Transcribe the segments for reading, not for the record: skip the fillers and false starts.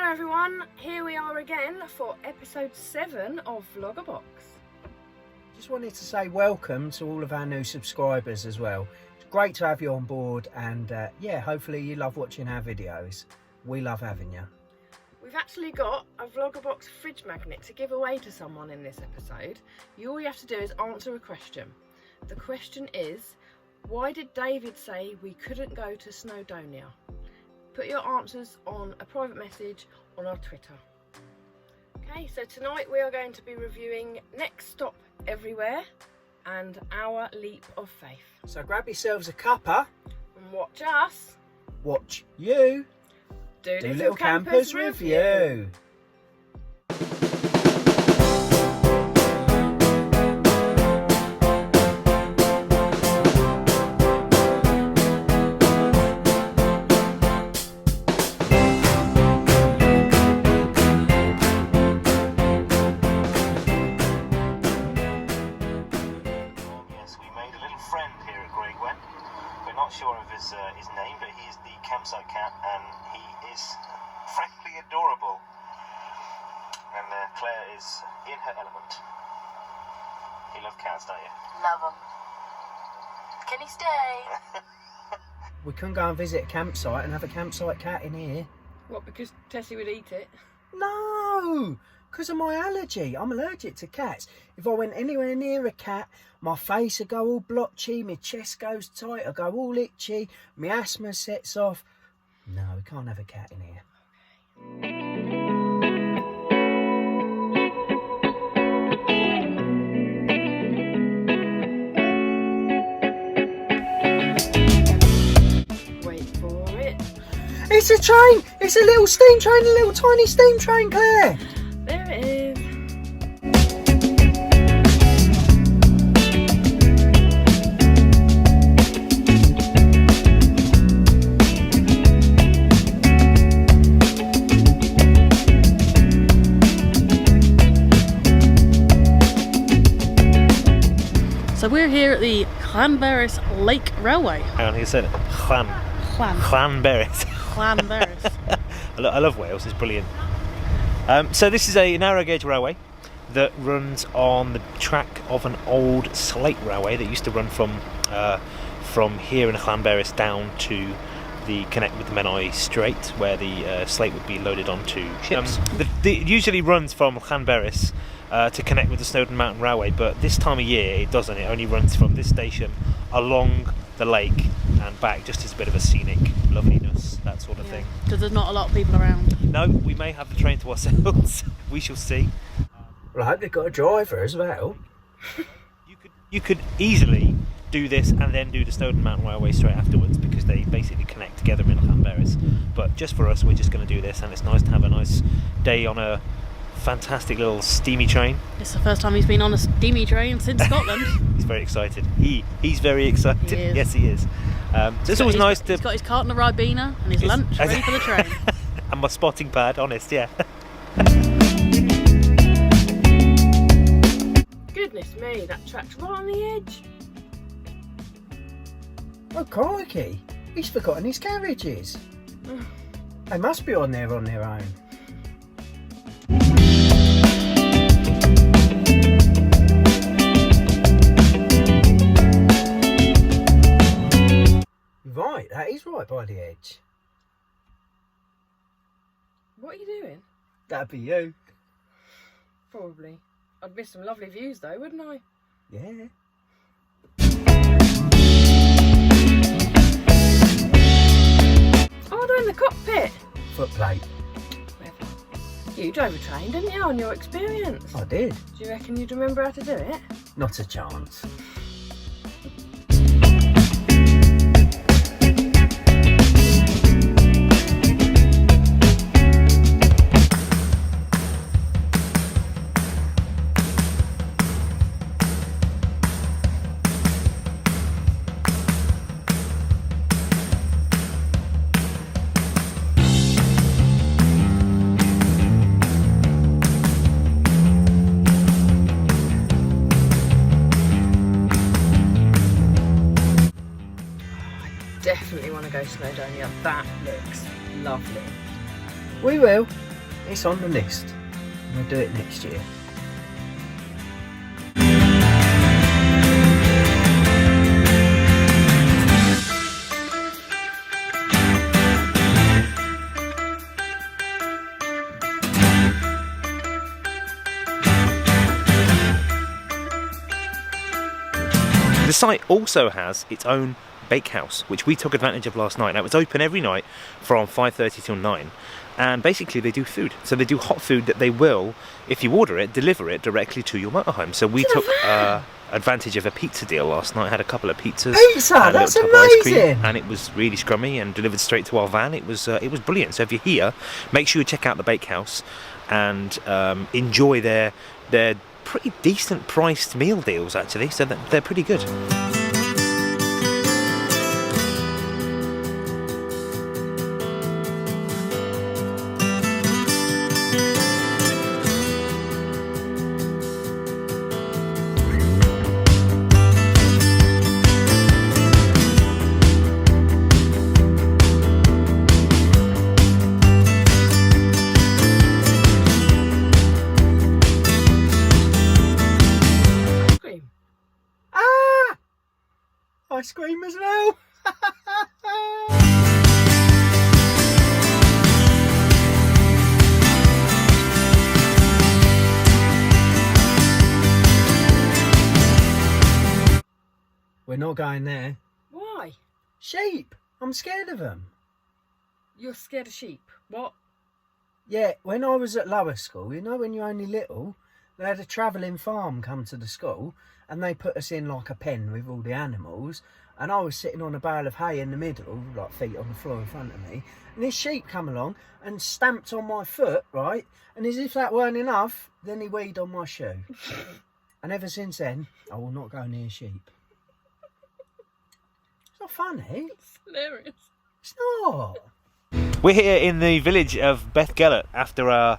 Hello everyone, here we are again for episode 7 of VloggerBox. Just wanted to say welcome to all of our new subscribers as well. It's great to have you on board, and yeah, hopefully you love watching our videos. We love having you. We've actually got a VloggerBox fridge magnet to give away to someone in this episode. All you have to do is answer a question. The question is, why did David say we couldn't go to Snowdonia? Put your answers on a private message on our Twitter. Okay, so tonight we are going to be reviewing Next Stop Everywhere and Our Leap of Faith. So grab yourselves a cuppa And watch us watch you Dolittle Campers review. Sure of his name, but he is the campsite cat, and he is frankly adorable. And Claire is in her element. You love cats, don't you? Love them. Can he stay? We couldn't go and visit a campsite and have a campsite cat in here. What, because Tessie would eat it? No, because of my allergy. I'm allergic to cats. If I went anywhere near a cat, my face would go all blotchy, my chest goes tight, I go all itchy, my asthma sets off. No, we can't have a cat in here. Wait for it. It's a train! It's a little steam train, a little tiny steam train, Claire! There it is. So we're here at the Llanberis Lake Railway. Hang on, he said it. Llanberis. Llanberis. I love Wales, it's brilliant. So this is a narrow gauge railway that runs on the track of an old slate railway that used to run from here in Llanberis down to the connect with the Menai Strait, where the slate would be loaded onto ships. It usually runs from Llanberis to connect with the Snowdon Mountain Railway, but this time of year it doesn't. It only runs from this station along the lake and back, just as a bit of a scenic loveliness, that sort of thing. Because there's not a lot of people around. No, we may have the train to ourselves. We shall see. Well, I hope they've got a driver as well. You could easily do this and then do the Snowdon Mountain Railway straight afterwards, because they basically connect together in Llanberis. But just for us, we're just going to do this, and it's nice to have a nice day on a fantastic little steamy train. It's the first time he's been on a steamy train since Scotland. He's very excited. He's very excited. He is. Yes, he is. So it's always nice to... He's got his cart and a Ribena and his lunch ready for the train. And my spotting pad, honest, yeah. Goodness me, that track's right on the edge. Oh, crikey. He's forgotten his carriages. They must be on their own. Right, that is right by the edge. What are you doing? That'd be you. Probably. I'd miss some lovely views though, wouldn't I? Yeah. Oh, they're in the cockpit. Footplate. You drove a train, didn't you, on your experience? I did. Do you reckon you'd remember how to do it? Not a chance. Definitely want to go Snowdonia. That looks lovely. We will. It's on the list. We'll do it next year. The site also has its own bakehouse, which we took advantage of last night. Now it's open every night from 5:30 till 9, and basically they do food. So they do hot food that they will, if you order it, deliver it directly to your motorhome. So we took advantage of a pizza deal last night. Had a couple of pizzas. Pizza, and a that's little tub of ice cream, amazing. and it was really scrummy and delivered straight to our van. It was brilliant. So if you're here, make sure you check out the bakehouse and enjoy their pretty decent priced meal deals actually. So they're pretty good. Ice cream as well. We're not going there. Why? Sheep. I'm scared of them. You're scared of sheep? What? Yeah, when I was at lower school, you know, when you're only little, they had a travelling farm come to the school and they put us in like a pen with all the animals, and I was sitting on a bale of hay in the middle, like feet on the floor in front of me, and this sheep come along and stamped on my foot, right? And as if that weren't enough, then he weed on my shoe. And ever since then, I will not go near sheep. It's not funny. It's hilarious. It's not. We're here in the village of Beth Gellert after our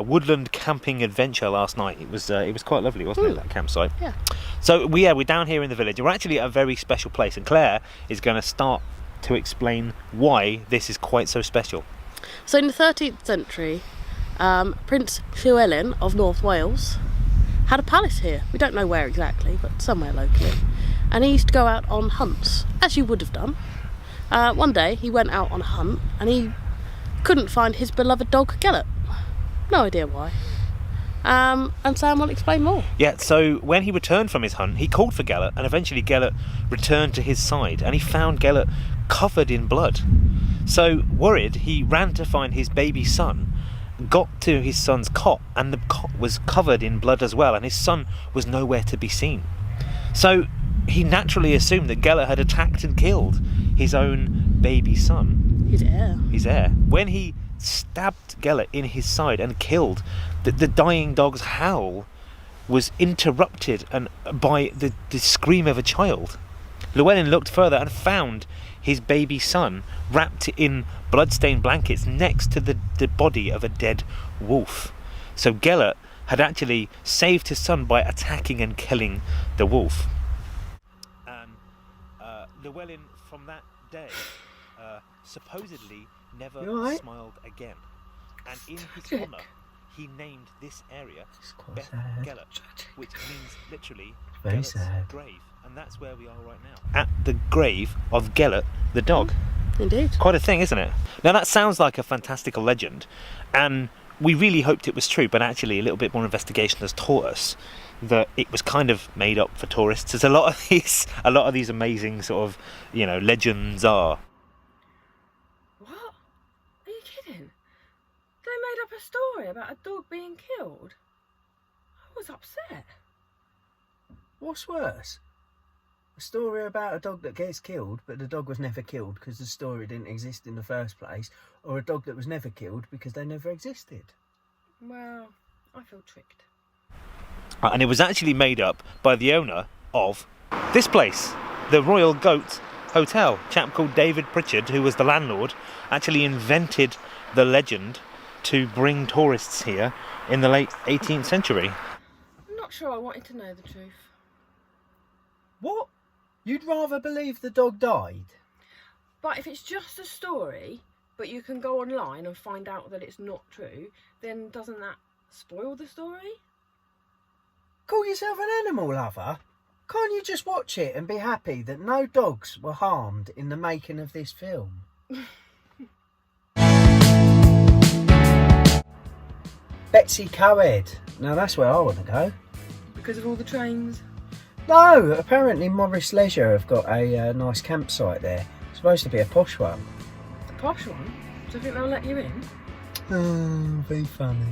woodland camping adventure last night. It was quite lovely, wasn't it, that campsite? Yeah. So we're down here in the village. We're actually at a very special place, and Claire is going to start to explain why this is quite so special. So in the 13th century, Prince Llewellyn of North Wales had a palace here. We don't know where exactly, but somewhere locally. And he used to go out on hunts, as you would have done. One day he went out on a hunt and he couldn't find his beloved dog Gellert. No idea why. And Sam will explain more. Yeah, so when he returned from his hunt, he called for Gellert, and eventually Gellert returned to his side, and he found Gellert covered in blood. So worried, he ran to find his baby son, got to his son's cot, and the cot was covered in blood as well, and his son was nowhere to be seen. So he naturally assumed that Gellert had attacked and killed his own baby son. His heir. His heir. When he stabbed Gellert in his side and killed, the dying dog's howl was interrupted by the scream of a child. Llewellyn looked further and found his baby son wrapped in blood-stained blankets next to the body of a dead wolf. So Gellert had actually saved his son by attacking and killing the wolf. And Llewellyn, from that day, supposedly never smiled again. And in his honour, he named this area Beth Gellert, which means literally Gellert's grave. And that's where we are right now. At the grave of Gellert the dog. Indeed. Quite a thing, isn't it? Now that sounds like a fantastical legend, and we really hoped it was true, but actually a little bit more investigation has taught us that it was kind of made up for tourists, as a lot of these amazing sort of, you know, legends are. What? Are you kidding? They made up a story about a dog being killed. I was upset. What's worse? A story about a dog that gets killed, but the dog was never killed because the story didn't exist in the first place, or a dog that was never killed because they never existed? Well, I feel tricked. And it was actually made up by the owner of this place, the Royal Goat Hotel. A chap called David Pritchard, who was the landlord, actually invented the legend to bring tourists here in the late 18th century. I'm not sure I wanted to know the truth. What? You'd rather believe the dog died? But if it's just a story, but you can go online and find out that it's not true, then doesn't that spoil the story? Call yourself an animal lover? Can't you just watch it and be happy that no dogs were harmed in the making of this film? Betsy Coed. Now that's where I want to go. Because of all the trains? No, apparently Morris Leisure have got a nice campsite there. It's supposed to be a posh one. A posh one? Do you think they'll let you in? Oh, be funny.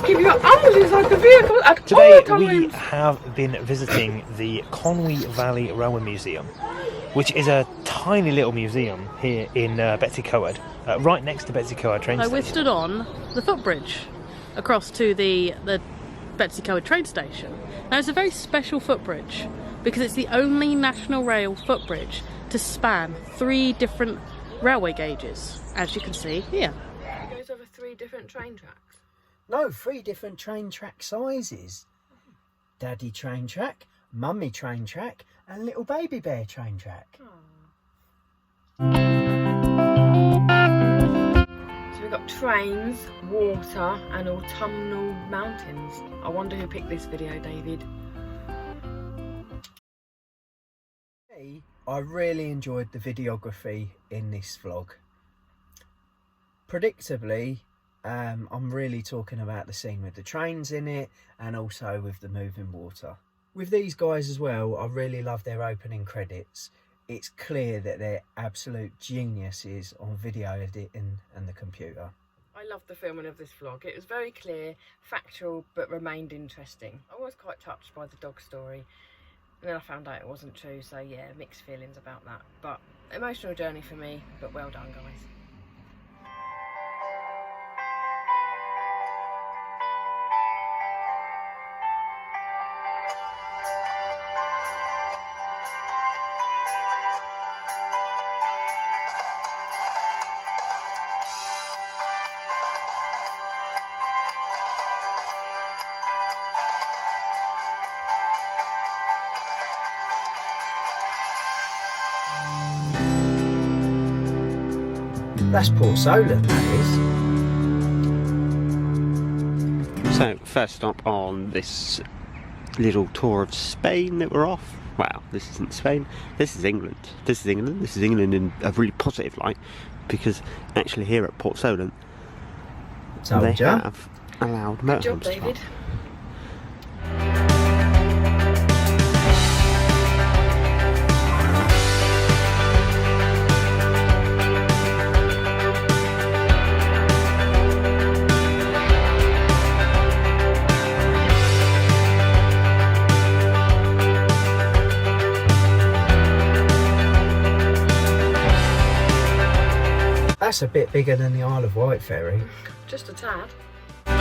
Keep your arms inside the vehicle at Today all times. we have been visiting the Conwy Valley Railway Museum, which is a tiny little museum here in Betsy Coed, right next to Betsy Coed train So station. we're stood on the footbridge across to the Betsy Coed train station. Now it's a very special footbridge because it's the only national rail footbridge to span 3 different railway gauges, as you can see here. It goes over 3 different train tracks. No, 3 different train track sizes. Daddy train track, mummy train track, and little baby bear train track. So we've got trains, water and autumnal mountains. I wonder who picked this video, David. I really enjoyed the videography in this vlog. Predictably, I'm really talking about the scene with the trains in it and also with the moving water. With these guys as well, I really love their opening credits. It's clear that they're absolute geniuses on video editing and the computer. I loved the filming of this vlog. It was very clear, factual, but remained interesting. I was quite touched by the dog story, and then I found out it wasn't true, so yeah, mixed feelings about that. But emotional journey for me, but well done, guys. That's Port Solent, that is. So, first stop on this little tour of Spain that we're off. Well, this isn't Spain, this is England. This is England. This is England in a really positive light, because actually here at Port Solent, they have allowed motorhomes. Good job, David. That's a bit bigger than the Isle of Wight ferry. Just a tad. So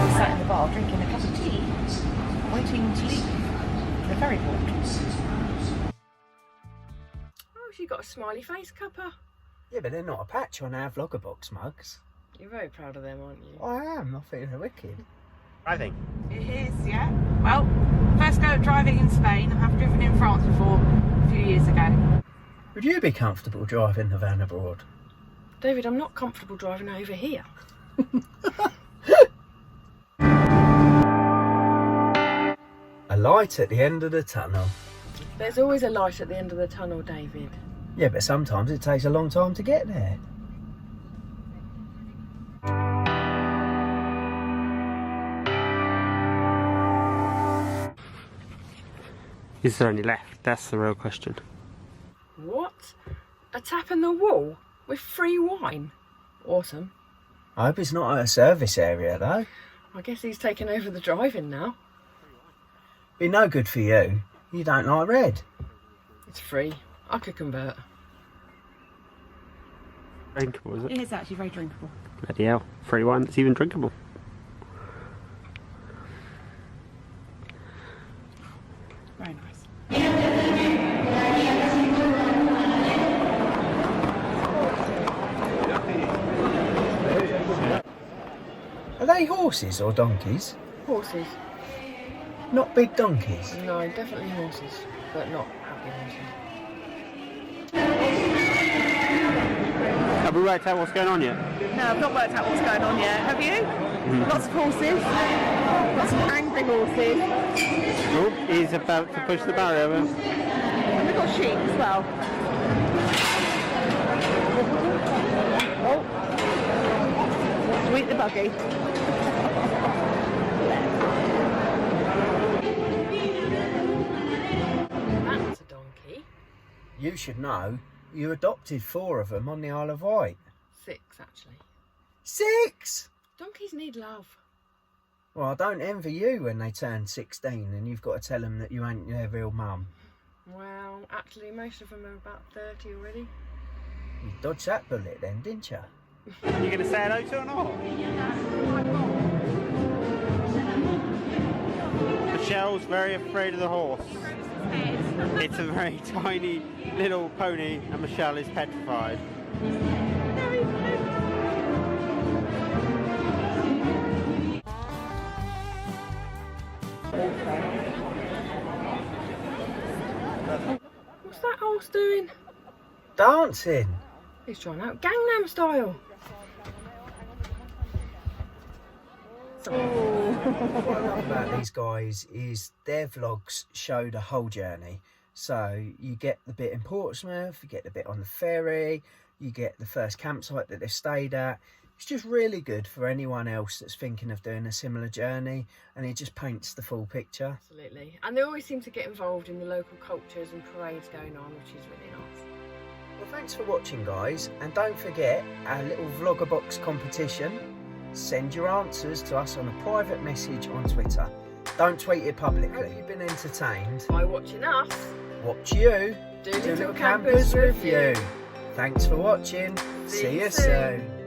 we sat in the bar drinking a cup of tea, waiting to leave the ferry port. Oh, she got a smiley face, Cuppa. Yeah, but they're not a patch on our VloggerBox mugs. You're very proud of them, aren't you? I am, I think they're wicked. I think. It is, yeah. Well, first go at driving in Spain. I have driven in France before a few years ago. Would you be comfortable driving the van abroad? David, I'm not comfortable driving over here. A light at the end of the tunnel. There's always a light at the end of the tunnel, David. Yeah, but sometimes it takes a long time to get there. Is there any left? That's the real question. What? A tap in the wall with free wine. Awesome. I hope it's not at a service area though. I guess he's taken over the driving now. Be no good for you. You don't like red. It's free. I could convert. Drinkable, is it? It is actually very drinkable. Bloody hell. Free wine that's even drinkable. Very nice. Are they horses or donkeys? Horses. Not big donkeys. No, definitely horses, but not happy horses. Have we worked out what's going on yet? No, I've not worked out what's going on yet. Have you? Lots of horses. Lots of angry horses. Oh, he's about to push the barrier over. And we've got sheep as well. Oh. Sweet the buggy. That's a donkey. You should know. You adopted 4 of them on the Isle of Wight. 6, actually. 6? Donkeys need love. Well, I don't envy you when they turn 16 and you've got to tell them that you ain't their real mum. Well, actually, most of them are about 30 already. You dodged that bullet then, didn't you? You going to say hello to or not? Michelle's very afraid of the horse. It's a very tiny little pony and Michelle is petrified. What's that horse doing? Dancing. He's trying out Gangnam Style. What I love about these guys is their vlogs show the whole journey. So you get the bit in Portsmouth, you get the bit on the ferry, you get the first campsite that they've stayed at. It's just really good for anyone else that's thinking of doing a similar journey, and it just paints the full picture. Absolutely. And they always seem to get involved in the local cultures and parades going on, which is really nice. Well, thanks for watching, guys, and don't forget our little VloggerBox competition. Send your answers to us on a private message on Twitter. Don't tweet it publicly. Hope you've been entertained. By watching us, Watch you. Dolittle Dolittle Campers Campers with you. Thanks for watching. See you soon.